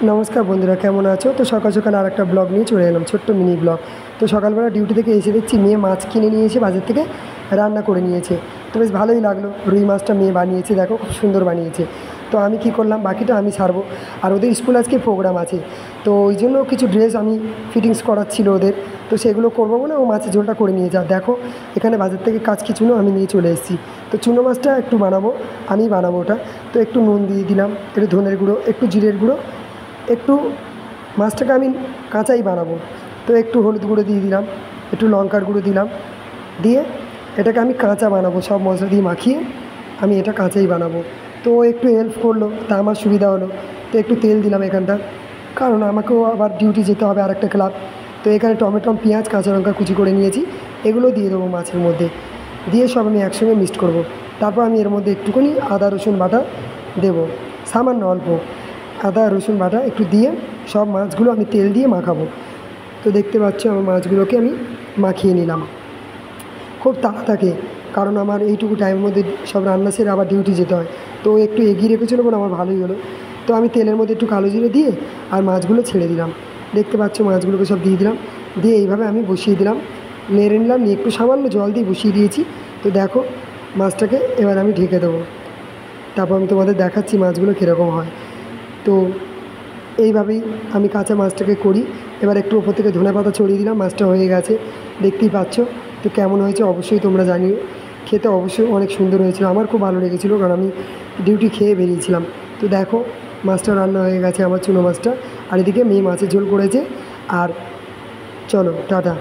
নমস্কার বন্ধুরা, কেমন আছো? তো সকাল সকাল আর একটা ব্লগ নিয়ে চলে এলাম, ছোট্ট মিনি ব্লগ। তো সকালবেলা ডিউটি থেকে এসে দেখছি মেয়ে মাছ কিনে নিয়ে এসে বাজার থেকে রান্না করে নিয়েছে। তো বেশ ভালোই লাগলো। রুই মাছটা মেয়ে বানিয়েছে, দেখো খুব সুন্দর বানিয়েছে। তো আমি কি করলাম, বাকিটা আমি সারবো। আর ওদের স্কুল আজকে প্রোগ্রাম আছে, তো ওই জন্য কিছু ড্রেস আমি ফিটিংস করার ছিল ওদের, তো সেগুলো করবো বলে ও মাছের ঝোলটা করে নিয়ে যা। দেখো এখানে বাজার থেকে কাঁচকি চুনো আমি নিয়ে চলে এসেছি। তো চুনো মাছটা একটু বানাবো, আমি বানাবো ওটা। তো একটু নুন দিয়ে দিলাম, একটু ধনের গুঁড়ো, একটু জিরের গুঁড়ো, একটু, মাছটাকে আমি কাঁচাই বানাবো। তো একটু হলুদ গুঁড়ো দিয়ে দিলাম, একটু লঙ্কার গুঁড়ো দিলাম, দিয়ে এটাকে আমি কাঁচা বানাবো। সব মশলা দিয়ে মাখিয়ে আমি এটা কাঁচাই বানাবো। তো ও একটু হেল্প করলো, তা আমার সুবিধা হলো। তো একটু তেল দিলাম এখানটা, কারণ আমাকেও আবার ডিউটি যেতে হবে আরেকটা ক্লাব। তো এখানে টমেটো, পেঁয়াজ, কাঁচা লঙ্কা কুচি করে নিয়েছি, এগুলো দিয়ে দেবো মাছের মধ্যে। দিয়ে সব আমি একসঙ্গে মিক্সড করব। তারপর আমি এর মধ্যে একটুখানি আদা রসুন বাটা দেবো, সামান্য অল্প আদা রসুন বাটা একটু দিয়ে সব মাছগুলো আমি তেল দিয়ে মাখাবো। তো দেখতে পাচ্ছ আমার মাছগুলোকে আমি মাখিয়ে নিলাম। খুব তাড়া থাকে, কারণ আমার এইটুকু টাইমের মধ্যে সব রান্না সেরে আবার ডিউটি যেতে হয়। তো একটু এগিয়ে রেখেছিলো বলে আমার ভালোই হলো। তো আমি তেলের মধ্যে একটু কালো জিরে দিয়ে আর মাছগুলো ছেড়ে দিলাম। দেখতে পাচ্ছ মাছগুলোকে সব দিয়ে দিলাম, দিয়ে এইভাবে আমি বসিয়ে দিলাম, নেড়ে নিলাম, নিয়ে একটু সামান্য জল দিয়ে বসিয়ে দিয়েছি। তো দেখো মাছটাকে এবার আমি ঢেকে দেবো, তারপর আমি তোমাদের দেখাচ্ছি মাছগুলো কীরকম হয়। তো এইভাবেই আমি কাঁচা মাছটাকে করি। এবার একটু ওপর থেকে ধনেপাতা ছড়িয়ে দিলাম, মাছটা হয়ে গেছে, দেখতেই পাচ্ছ। তো কেমন হয়েছে অবশ্যই তোমরা জানিও। খেতে অবশ্যই অনেক সুন্দর হয়েছিল, আমার খুব ভালো লেগেছিলো, কারণ আমি ডিউটি খেয়ে বেরিয়েছিলাম। তো দেখো মাছটা রান্না হয়ে গেছে আমার, চুনো মাছটা। আর এদিকে মেয়ে মাছের ঝোল করেছে। আর চলো টাটা।